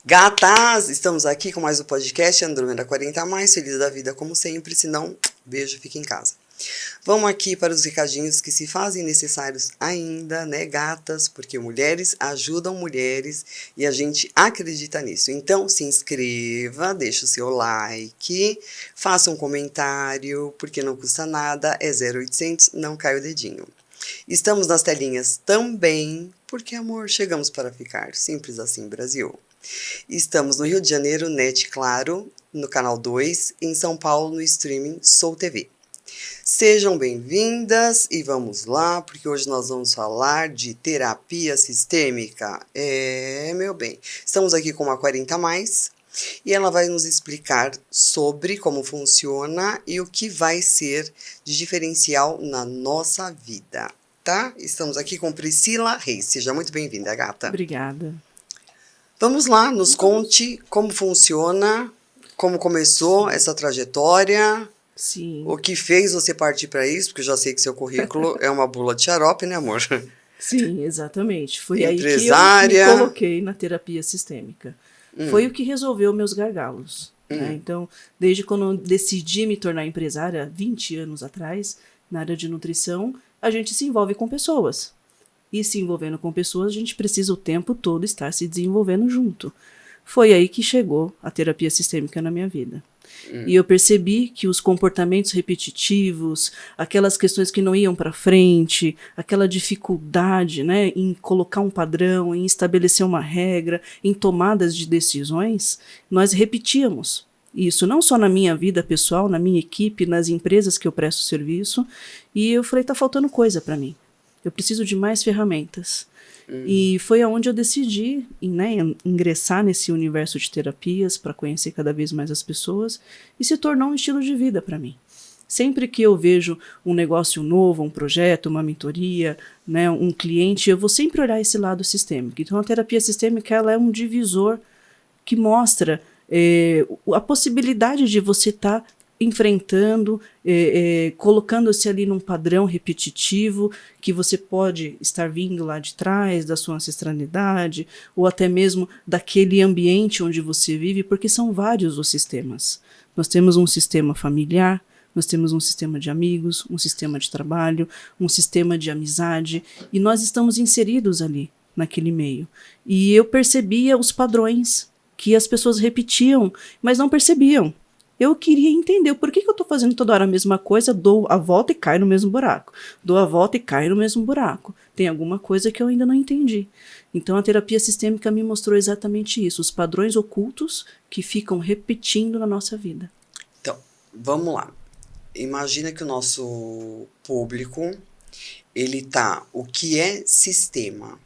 Gatas, estamos aqui com mais um podcast Andrômeda 40+, feliz da vida como sempre, se não, beijo, fica em casa. Vamos aqui para os recadinhos que se fazem necessários ainda, né, gatas? Porque mulheres ajudam mulheres e a gente acredita nisso. Então, se inscreva, deixa o seu like, faça um comentário, porque não custa nada, é 0800, não cai o dedinho. Estamos nas telinhas também, porque, amor, chegamos para ficar. Simples assim, Brasil. Estamos no Rio de Janeiro, NET Claro, no canal 2, em São Paulo, no streaming Soul TV. Sejam bem-vindas e vamos lá, porque hoje nós vamos falar de terapia sistêmica. Meu bem, estamos aqui com uma 40+, e ela vai nos explicar sobre como funciona e o que vai ser de diferencial na nossa vida, tá? Estamos aqui com Priscila Reis. Seja muito bem-vinda, gata. Obrigada. Vamos lá, nos conte como funciona, como começou essa trajetória, Sim. O que fez você partir para isso, porque eu já sei que seu currículo é uma bula de xarope, né, amor? Sim, exatamente. Foi Empresária. Aí que eu me coloquei na terapia sistêmica. Foi o que resolveu meus gargalos. Né? Então, desde quando eu decidi me tornar empresária, 20 anos atrás, na área de nutrição, a gente se envolve com pessoas. E se envolvendo com pessoas, a gente precisa o tempo todo estar se desenvolvendo junto. Foi aí que chegou a terapia sistêmica na minha vida. E eu percebi que os comportamentos repetitivos, aquelas questões que não iam para frente, aquela dificuldade, né, em colocar um padrão, em estabelecer uma regra, em tomadas de decisões, nós repetíamos. Isso não só na minha vida pessoal, na minha equipe, nas empresas que eu presto serviço. E eu falei, tá faltando coisa para mim. Eu preciso de mais ferramentas. E foi aonde eu decidi, né, ingressar nesse universo de terapias para conhecer cada vez mais as pessoas e se tornou um estilo de vida para mim. Sempre que eu vejo um negócio novo, um projeto, uma mentoria, né, um cliente, eu vou sempre olhar esse lado sistêmico. Então a terapia sistêmica ela é um divisor que mostra a possibilidade de você estar enfrentando, colocando-se ali num padrão repetitivo que você pode estar vindo lá de trás da sua ancestralidade ou até mesmo daquele ambiente onde você vive, porque são vários os sistemas. Nós temos um sistema familiar, nós temos um sistema de amigos, um sistema de trabalho, um sistema de amizade, e nós estamos inseridos ali naquele meio. E eu percebia os padrões que as pessoas repetiam, mas não percebiam. Eu queria entender por que eu estou fazendo toda hora a mesma coisa, dou a volta e caio no mesmo buraco. Dou a volta e caio no mesmo buraco. Tem alguma coisa que eu ainda não entendi. Então a terapia sistêmica me mostrou exatamente isso, os padrões ocultos que ficam repetindo na nossa vida. Então, vamos lá. Imagina que o nosso público, ele tá, o que é sistema?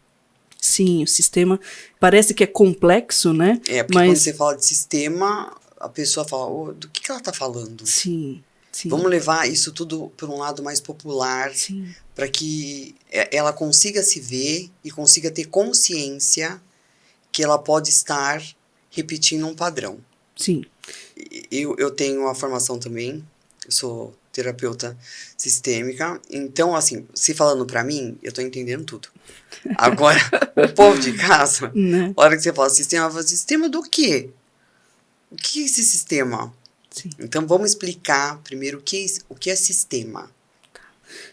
Sim, o sistema parece que é complexo, né? Porque mas quando você fala de sistema, a pessoa fala, do que ela tá falando? Sim, sim. Vamos levar isso tudo por um lado mais popular, para que ela consiga se ver e consiga ter consciência que ela pode estar repetindo um padrão. Sim. Eu tenho a formação também, eu sou terapeuta sistêmica, então, assim, se falando para mim, eu tô entendendo tudo. Agora, o povo de casa, a hora que você fala sistema, fala, sistema do quê? O que é esse sistema? Sim. Então, vamos explicar primeiro o que é sistema.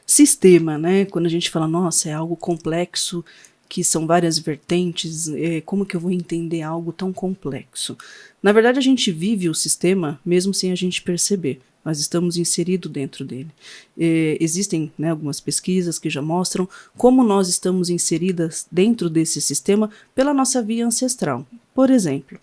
Sistema, né? Quando a gente fala, nossa, é algo complexo, que são várias vertentes, como que eu vou entender algo tão complexo? Na verdade, a gente vive o sistema mesmo sem a gente perceber. Nós estamos inseridos dentro dele. Existem, né, algumas pesquisas que já mostram como nós estamos inseridas dentro desse sistema pela nossa via ancestral. Por exemplo,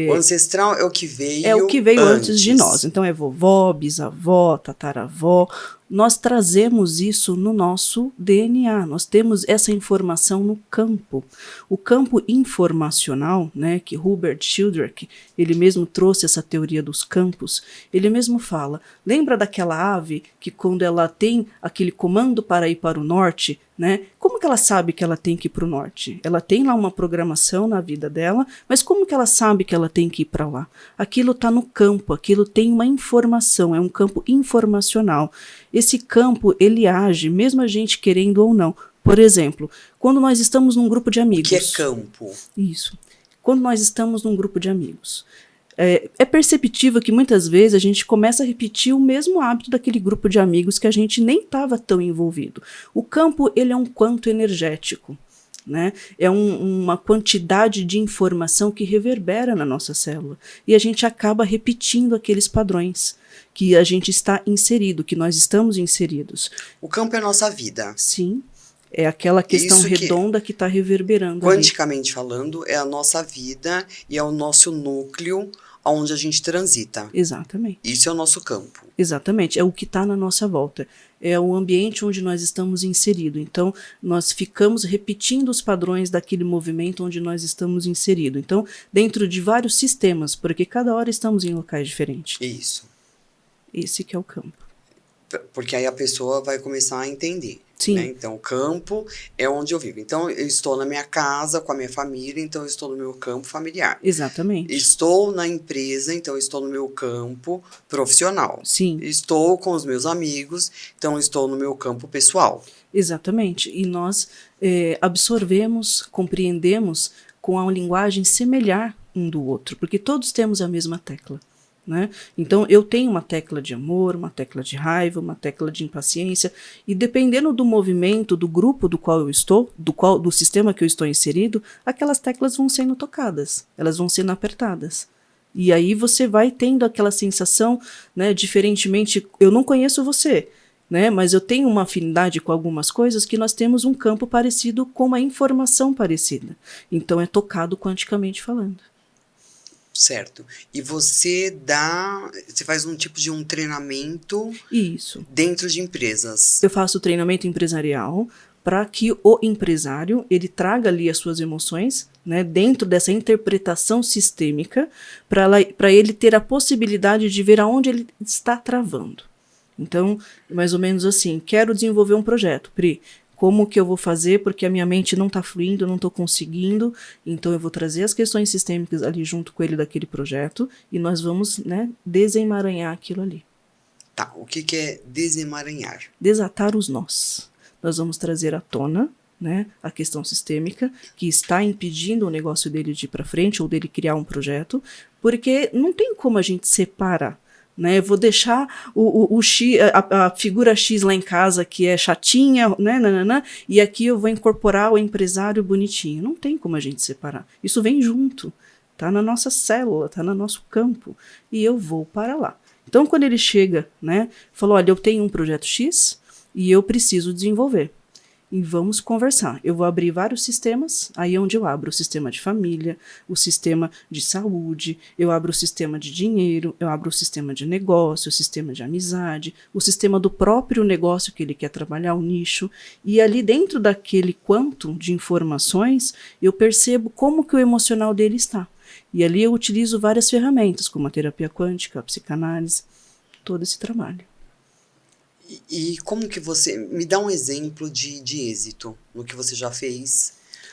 o ancestral é o que veio É o que veio antes de nós. Então é vovó, bisavó, tataravó. Nós trazemos isso no nosso DNA. Nós temos essa informação no campo. O campo informacional, né, que Hubert Sheldrake, ele mesmo trouxe essa teoria dos campos, ele mesmo fala, lembra daquela ave que quando ela tem aquele comando para ir para o norte, né? Como que ela sabe que ela tem que ir para o norte? Ela tem lá uma programação na vida dela, mas como que ela sabe que ela tem que ir para lá? Aquilo está no campo, aquilo tem uma informação, é um campo informacional. Esse campo, ele age, mesmo a gente querendo ou não. Por exemplo, quando nós estamos num grupo de amigos... O que é campo? Isso. Quando nós estamos num grupo de amigos... É perceptível que muitas vezes a gente começa a repetir o mesmo hábito daquele grupo de amigos que a gente nem estava tão envolvido. O campo, ele é um quanto energético, né? É uma quantidade de informação que reverbera na nossa célula. E a gente acaba repetindo aqueles padrões que a gente está inserido, que nós estamos inseridos. O campo é a nossa vida. Sim. É aquela questão redonda que está reverberando. Quanticamente falando, é a nossa vida e é o nosso núcleo onde a gente transita. Exatamente. Isso é o nosso campo. Exatamente. É o que está na nossa volta. É o ambiente onde nós estamos inseridos. Então, nós ficamos repetindo os padrões daquele movimento onde nós estamos inseridos. Então, dentro de vários sistemas, porque cada hora estamos em locais diferentes. Isso. Esse que é o campo. Porque aí a pessoa vai começar a entender. Sim. Né? Então, o campo é onde eu vivo. Então, eu estou na minha casa, com a minha família, então eu estou no meu campo familiar. Exatamente. Estou na empresa, então eu estou no meu campo profissional. Sim. Estou com os meus amigos, então eu estou no meu campo pessoal. Exatamente. E nós absorvemos, compreendemos com a linguagem semelhar um do outro, porque todos temos a mesma tecla. Né? Então eu tenho uma tecla de amor, uma tecla de raiva, uma tecla de impaciência, e dependendo do movimento do grupo do qual eu estou, do sistema que eu estou inserido, aquelas teclas vão sendo tocadas, elas vão sendo apertadas. E aí você vai tendo aquela sensação, né, diferentemente, eu não conheço você, né, mas eu tenho uma afinidade com algumas coisas que nós temos um campo parecido com uma informação parecida. Então é tocado quanticamente falando. Certo. E você faz um tipo de um treinamento. Isso. Dentro de empresas. Eu faço treinamento empresarial para que o empresário ele traga ali as suas emoções, né, dentro dessa interpretação sistêmica, para ele ter a possibilidade de ver aonde ele está travando. Então, mais ou menos assim, quero desenvolver um projeto, Pri. Como que eu vou fazer? Porque a minha mente não está fluindo, eu não estou conseguindo. Então eu vou trazer as questões sistêmicas ali junto com ele daquele projeto e nós vamos, né, desemaranhar aquilo ali. Tá, o que é desemaranhar? Desatar os nós. Nós vamos trazer à tona, né, a questão sistêmica que está impedindo o negócio dele de ir para frente ou dele criar um projeto, porque não tem como a gente separar. Né, eu vvou deixar o X, a figura X lá em casa que é chatinha, né, e aqui eu vou incorporar o empresário bonitinho. Não tem como a gente separar. Isso vem junto, tá na nossa célula, tá no nosso campo, e eu vou para lá. Então, quando ele chega, né, falou, olha, eu tenho um projeto X e eu preciso desenvolver. E vamos conversar. Eu vou abrir vários sistemas, aí é onde eu abro o sistema de família, o sistema de saúde, eu abro o sistema de dinheiro, eu abro o sistema de negócio, o sistema de amizade, o sistema do próprio negócio que ele quer trabalhar, o nicho, e ali dentro daquele quanto de informações, eu percebo como que o emocional dele está. E ali eu utilizo várias ferramentas, como a terapia quântica, a psicanálise, todo esse trabalho. E como que você... Me dá um exemplo de êxito no que você já fez.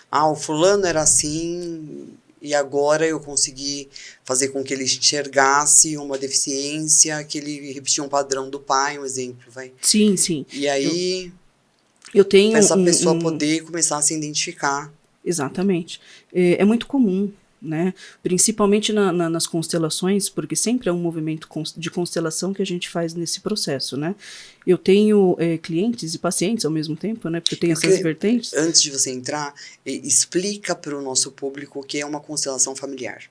Ah, o fulano era assim e agora eu consegui fazer com que ele enxergasse uma deficiência, que ele repetia um padrão do pai, um exemplo, vai. Sim, sim. E aí eu tenho essa pessoa poder começar a se identificar. Exatamente. É muito comum, né? Principalmente nas constelações, porque sempre é um movimento de constelação que a gente faz nesse processo, né? Eu tenho clientes e pacientes ao mesmo tempo, né? Porque eu tenho essas vertentes. Antes de você entrar, explica para o nosso público o que é uma constelação familiar.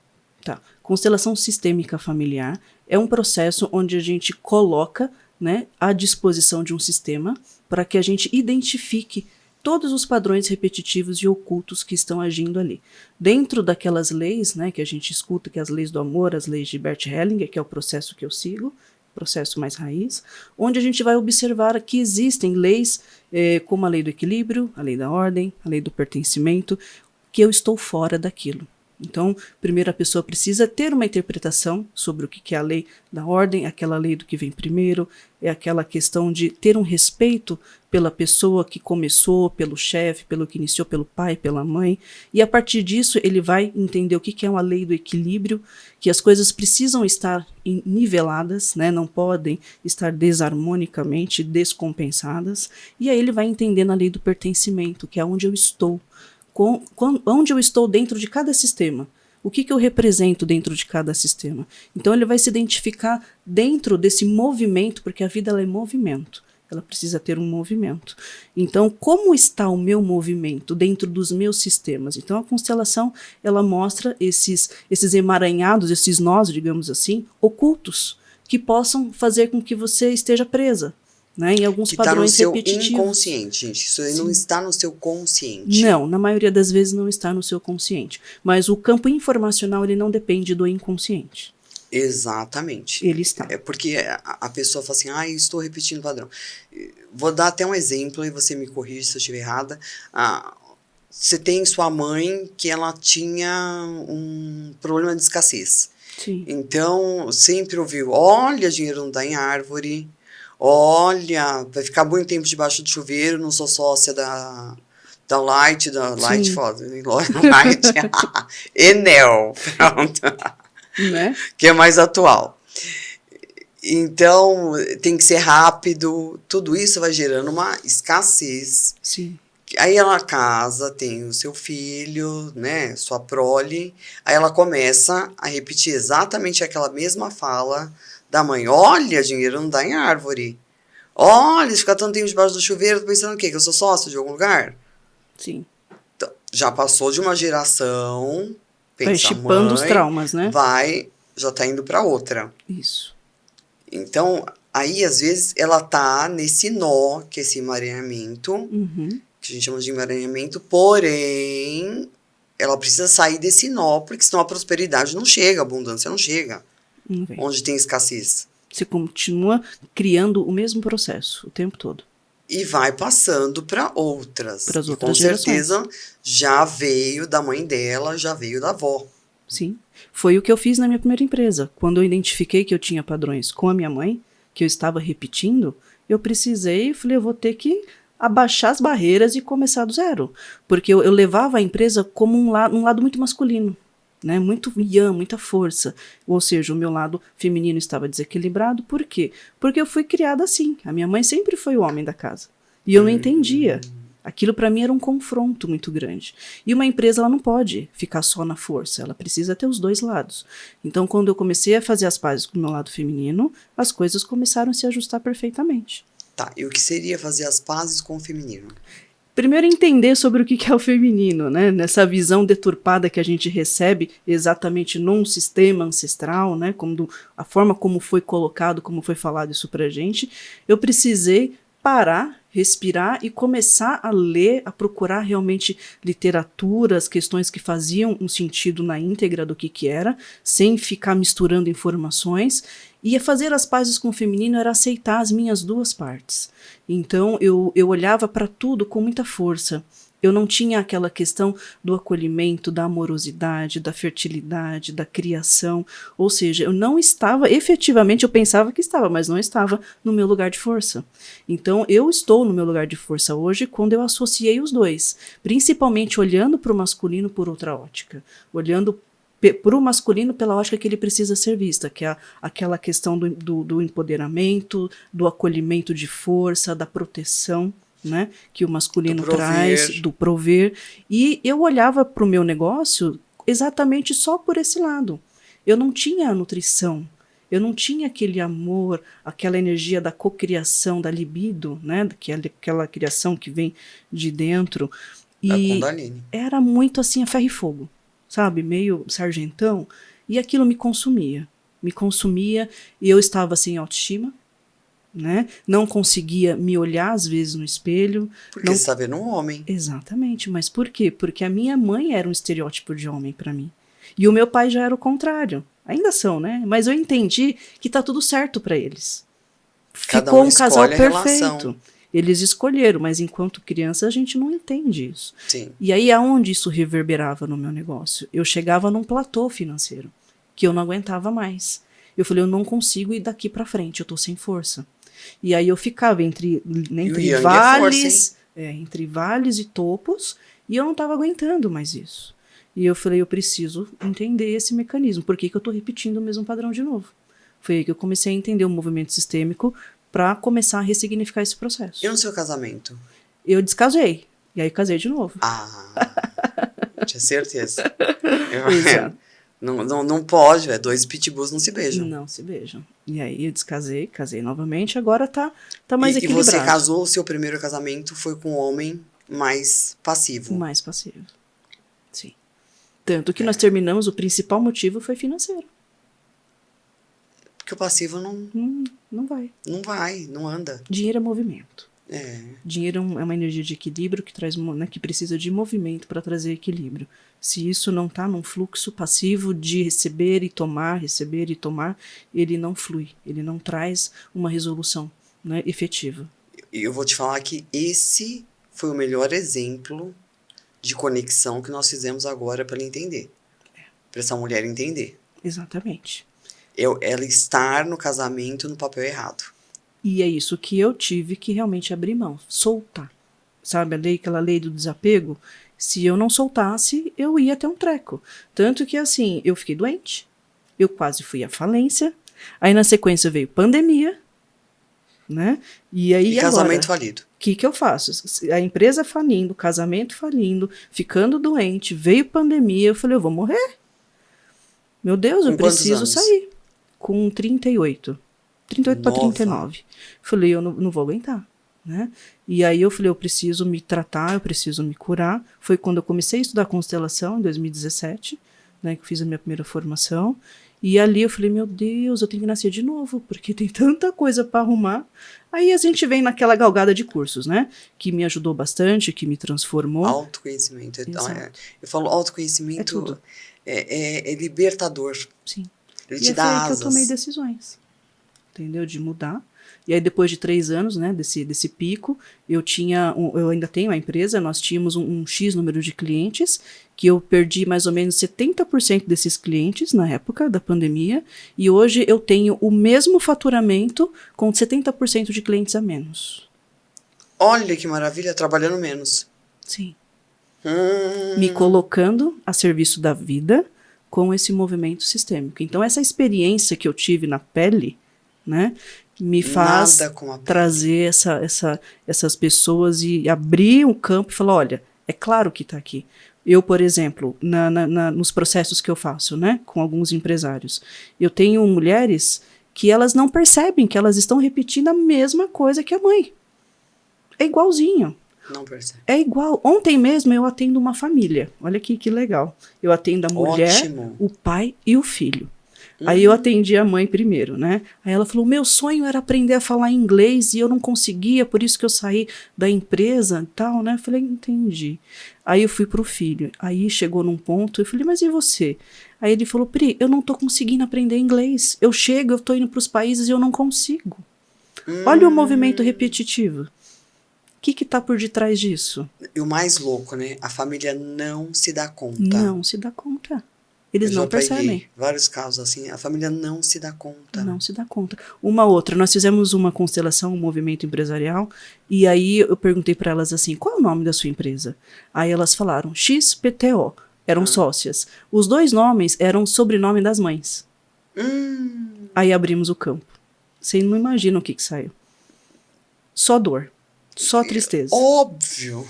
Tá. Constelação sistêmica familiar é um processo onde a gente coloca, né, à disposição de um sistema para que a gente identifique todos os padrões repetitivos e ocultos que estão agindo ali. Dentro daquelas leis, né, que a gente escuta, que é as leis do amor, as leis de Bert Hellinger, que é o processo que eu sigo, processo mais raiz, onde a gente vai observar que existem leis como a lei do equilíbrio, a lei da ordem, a lei do pertencimento, que eu estou fora daquilo. Então, primeiro a pessoa precisa ter uma interpretação sobre o que é a lei da ordem, aquela lei do que vem primeiro, é aquela questão de ter um respeito pela pessoa que começou, pelo chefe, pelo que iniciou, pelo pai, pela mãe, e a partir disso ele vai entender o que é uma lei do equilíbrio, que as coisas precisam estar niveladas, né? Não podem estar desarmonicamente descompensadas, e aí ele vai entender na lei do pertencimento, que é onde eu estou, onde eu estou dentro de cada sistema, o que eu represento dentro de cada sistema. Então ele vai se identificar dentro desse movimento, porque a vida ela é movimento, ela precisa ter um movimento. Então, como está o meu movimento dentro dos meus sistemas? Então a constelação ela mostra esses emaranhados, esses nós, digamos assim, ocultos, que possam fazer com que você esteja presa, né, em alguns padrões repetitivos. Está no seu inconsciente, gente. Isso aí não está no seu consciente. Não, na maioria das vezes não está no seu consciente. Mas o campo informacional ele não depende do inconsciente. Exatamente. Ele está. É porque a pessoa fala assim, estou repetindo o padrão. Vou dar até um exemplo e você me corrige se eu estiver errada. Você tem sua mãe que ela tinha um problema de escassez. Sim. Então, sempre ouviu, olha, dinheiro não dá em árvore. Olha, vai ficar muito tempo debaixo do chuveiro, não sou sócia da Light, foda, Light, Enel, pronto, né? Que é mais atual. Então, tem que ser rápido, tudo isso vai gerando uma escassez. Sim. Aí ela casa, tem o seu filho, né, sua prole, aí ela começa a repetir exatamente aquela mesma fala da mãe, olha, dinheiro não dá em árvore. Olha, ficar tanto tempo debaixo do chuveiro, tô pensando o quê? Que eu sou sócio de algum lugar? Sim. Então, já passou de uma geração, Vai chipando os traumas, né? Já tá indo para outra. Isso. Então, aí, às vezes, ela tá nesse nó, que é esse emaranhamento, que a gente chama de emaranhamento, porém, ela precisa sair desse nó, porque senão a prosperidade não chega, a abundância não chega. Onde tem escassez. Você continua criando o mesmo processo o tempo todo. E vai passando para outras. Para as outras outras gerações. Com certeza já veio da mãe dela, já veio da avó. Sim. Foi o que eu fiz na minha primeira empresa. Quando eu identifiquei que eu tinha padrões com a minha mãe, que eu estava repetindo, eu falei, eu vou ter que abaixar as barreiras e começar do zero. Porque eu levava a empresa como um lado muito masculino. Né, muito yang, muita força, ou seja, o meu lado feminino estava desequilibrado. Por quê? Porque eu fui criada assim, a minha mãe sempre foi o homem da casa, e eu não entendia, aquilo para mim era um confronto muito grande, e uma empresa ela não pode ficar só na força, ela precisa ter os dois lados. Então quando eu comecei a fazer as pazes com o meu lado feminino, as coisas começaram a se ajustar perfeitamente. Tá, e o que seria fazer as pazes com o feminino? Primeiro entender sobre o que é o feminino, né? Nessa visão deturpada que a gente recebe exatamente num sistema ancestral, né? A forma como foi colocado, como foi falado isso pra gente, eu precisei parar, respirar e começar a ler, a procurar realmente literaturas, questões que faziam um sentido na íntegra do que era, sem ficar misturando informações. E fazer as pazes com o feminino era aceitar as minhas duas partes. Então eu olhava para tudo com muita força. Eu não tinha aquela questão do acolhimento, da amorosidade, da fertilidade, da criação. Ou seja, eu não estava, efetivamente eu pensava que estava, mas não estava no meu lugar de força. Então eu estou no meu lugar de força hoje quando eu associei os dois. Principalmente olhando para o masculino por outra ótica. Olhando para o masculino pela ótica que ele precisa ser vista, que é aquela questão do empoderamento, do acolhimento de força, da proteção, né, que o masculino traz, do prover. E eu olhava para o meu negócio exatamente só por esse lado. Eu não tinha a nutrição, eu não tinha aquele amor, aquela energia da cocriação, da libido, né, aquela criação que vem de dentro. E era muito assim a ferro e fogo. Sabe, meio sargentão, e aquilo me consumia, e eu estava sem autoestima, né? Não conseguia me olhar às vezes no espelho. Porque você está vendo um homem. Exatamente, mas por quê? Porque a minha mãe era um estereótipo de homem para mim, e o meu pai já era o contrário, ainda são, né? Mas eu entendi que tá tudo certo para eles. Ficou um casal perfeito. Eles escolheram, mas enquanto criança a gente não entende isso. Sim. E aí aonde isso reverberava no meu negócio? Eu chegava num platô financeiro, que eu não aguentava mais. Eu falei, eu não consigo ir daqui para frente, eu tô sem força. E aí eu ficava entre vales, entre vales e topos, e eu não estava aguentando mais isso. E eu falei, eu preciso entender esse mecanismo. Por que eu estou repetindo o mesmo padrão de novo? Foi aí que eu comecei a entender o movimento sistêmico para começar a ressignificar esse processo. E no seu casamento? Eu descasei. E aí casei de novo. Tinha certeza. Exato. Não pode, velho. 2 pitbulls não se beijam. Não se beijam. E aí eu descasei, casei novamente, agora tá mais E equilibrado. você casou, o seu primeiro casamento foi com um homem mais passivo. Mais passivo. Sim. Tanto que nós terminamos, o principal motivo foi financeiro. Porque o passivo não vai. Não vai, não anda. Dinheiro é movimento. É. Dinheiro é uma energia de equilíbrio que traz, né, que precisa de movimento para trazer equilíbrio. Se isso não está num fluxo passivo de receber e tomar, ele não flui, ele não traz uma resolução, né, efetiva. E eu vou te falar que esse foi o melhor exemplo de conexão que nós fizemos agora para ela entender. Para essa mulher entender. Exatamente. Ela estar no casamento no papel errado. E é isso que eu tive que realmente abrir mão, soltar. Sabe, aquela lei do desapego? Se eu não soltasse, eu ia ter um treco. Tanto que, assim, eu fiquei doente, eu quase fui à falência, aí na sequência veio pandemia, né? E aí E casamento agora, falido. O que eu faço? A empresa falindo, casamento falindo, ficando doente, veio pandemia, eu falei, eu vou morrer. Meu Deus, eu preciso sair. Com 38. 38 para 39. Falei, eu não vou aguentar, né? E aí eu falei, eu preciso me tratar, eu preciso me curar. Foi quando eu comecei a estudar constelação, em 2017, né, que eu fiz a minha primeira formação. E ali eu falei, meu Deus, eu tenho que nascer de novo, porque tem tanta coisa para arrumar. Aí a gente vem naquela galgada de cursos, né? Que me ajudou bastante, que me transformou. Autoconhecimento. Eu falo autoconhecimento é libertador. Sim. Ele te dá asas. Que eu tomei decisões, entendeu? De mudar. E aí depois de 3 anos, né, desse pico, eu ainda tenho a empresa, nós tínhamos um X número de clientes, que eu perdi mais ou menos 70% desses clientes na época da pandemia, e hoje eu tenho o mesmo faturamento com 70% de clientes a menos. Olha que maravilha, trabalhando menos. Sim. Me colocando a serviço da vida com esse movimento sistêmico. Então essa experiência que eu tive na pele, né, me faz trazer essas pessoas e abrir um campo e falar, olha, é claro que está aqui. Eu, por exemplo, nos processos que eu faço, né, com alguns empresários, eu tenho mulheres que elas não percebem que elas estão repetindo a mesma coisa que a mãe. É igualzinho. Não percebe. É igual. Ontem mesmo eu atendo uma família. Olha que legal. Eu atendo a mulher, o pai e o filho. Aí eu atendi a mãe primeiro, né? Aí ela falou, meu sonho era aprender a falar inglês e eu não conseguia, por isso que eu saí da empresa e tal, né? Eu falei, entendi. Aí eu fui pro filho. Aí chegou num ponto, eu falei, mas e você? Aí ele falou, Pri, eu não tô conseguindo aprender inglês. Eu chego, eu tô indo pros países e eu não consigo. Olha o movimento repetitivo. O que tá por detrás disso? E o mais louco, né? A família não se dá conta. Não se dá conta. Eles não percebem. Peguei vários casos assim, a família não se dá conta. Não se dá conta. Uma outra, nós fizemos uma constelação, um movimento empresarial, e aí eu perguntei para elas assim, qual é o nome da sua empresa? Aí elas falaram, XPTO, eram sócias. Os 2 nomes eram sobrenome das mães. Aí abrimos o campo. Você não imagina o que saiu. Só dor. Só tristeza. Óbvio.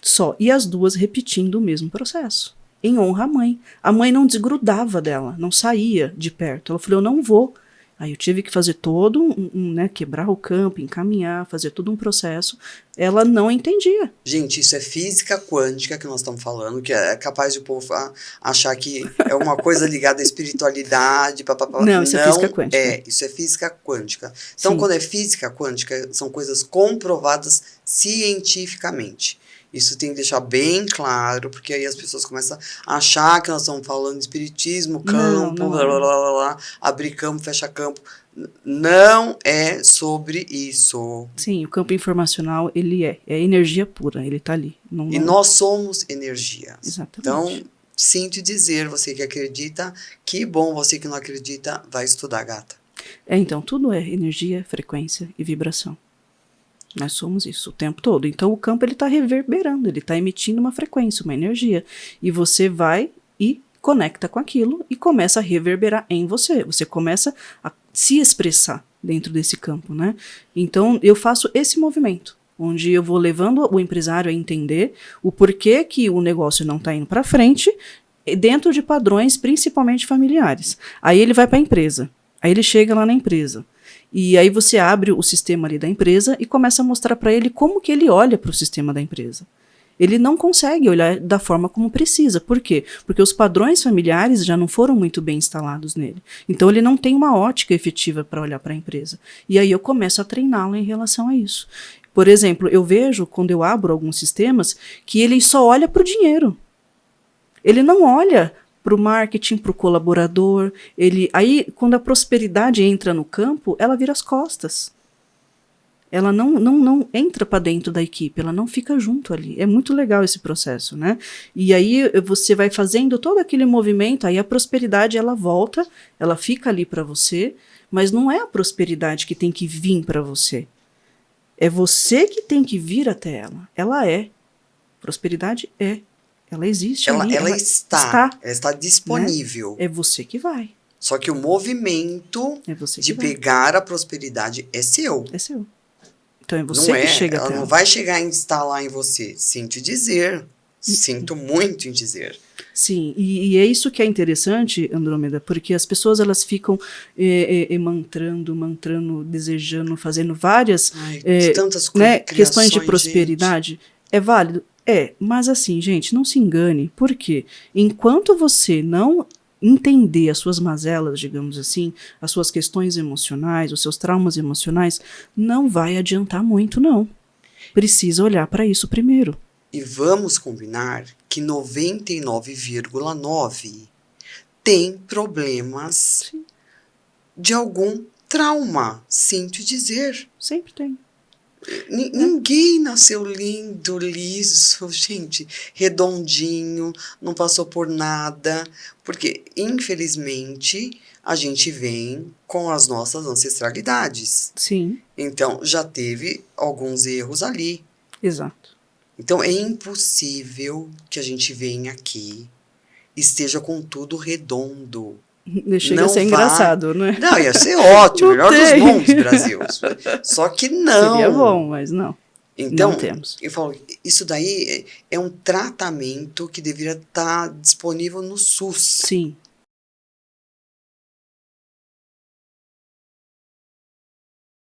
Só. E as 2 repetindo o mesmo processo. Em honra à mãe. A mãe não desgrudava dela, não saía de perto. Ela falou, eu não vou. Aí eu tive que fazer todo né, quebrar o campo, encaminhar, fazer todo um processo. Ela não entendia. Gente, isso é física quântica que nós estamos falando, que é capaz de o povo achar que é uma coisa ligada à espiritualidade. Não, isso é física quântica. Isso é física quântica. Então, quando é física quântica, são coisas comprovadas cientificamente. Isso tem que deixar bem claro, porque aí as pessoas começam a achar que nós estamos falando de espiritismo, campo, Não, blá, blá, blá, blá, blá, abrir campo, fechar campo. Não é sobre isso. Sim, o campo informacional, ele é energia pura, ele tá ali. E nós somos energia. Exatamente. Então, sinto dizer, você que acredita, que bom, você que não acredita, vai estudar, gata. Então, tudo é energia, frequência e vibração. Nós somos isso o tempo todo. Então, o campo ele está reverberando, ele está emitindo uma frequência, uma energia. E você vai e conecta com aquilo e começa a reverberar em você. Você começa a se expressar dentro desse campo, né? Então, eu faço esse movimento, onde eu vou levando o empresário a entender o porquê que o negócio não está indo para frente, dentro de padrões principalmente familiares. Aí ele vai para a empresa. Aí ele chega lá na empresa. E aí você abre o sistema ali da empresa e começa a mostrar para ele como que ele olha para o sistema da empresa. Ele não consegue olhar da forma como precisa. Por quê? Porque os padrões familiares já não foram muito bem instalados nele. Então ele não tem uma ótica efetiva para olhar para a empresa. E aí eu começo a treiná-lo em relação a isso. Por exemplo, eu vejo, quando eu abro alguns sistemas, que ele só olha para o dinheiro. Ele não olha para o marketing, para o colaborador. Aí, quando a prosperidade entra no campo, ela vira as costas. Ela não entra para dentro da equipe, ela não fica junto ali. É muito legal esse processo, né? E aí você vai fazendo todo aquele movimento, aí a prosperidade ela volta, ela fica ali para você, mas não é a prosperidade que tem que vir para você. É você que tem que vir até ela. Ela é. Prosperidade é. Ela existe ali. Ela está disponível. Né? É você que vai. Só que o movimento de pegar a prosperidade é seu. É seu. Então é você que chega até ela. Ela não vai chegar e instalar em você. Sinto dizer. Sinto muito em dizer. Sim, e é isso que é interessante, Andrômeda, porque as pessoas elas ficam mantrando, desejando, fazendo várias tantas questões de prosperidade. Gente. É válido? É, mas assim, gente, não se engane, porque enquanto você não entender as suas mazelas, digamos assim, as suas questões emocionais, os seus traumas emocionais, não vai adiantar muito, não. Precisa olhar para isso primeiro. E vamos combinar que 99,9% tem problemas Sim. de algum trauma, sinto dizer. Sempre tem. Ninguém nasceu lindo, liso, gente, redondinho, não passou por nada, porque, infelizmente, a gente vem com as nossas ancestralidades. Sim. Então, já teve alguns erros ali. Exato. Então, é impossível que a gente venha aqui e esteja com tudo redondo. Chega a ser engraçado, né? Não, ia ser ótimo, melhor dos mundos, Brasil. Só que não. Seria bom, mas não. Então, não temos. Eu falo, isso daí é um tratamento que deveria estar disponível no SUS. Sim.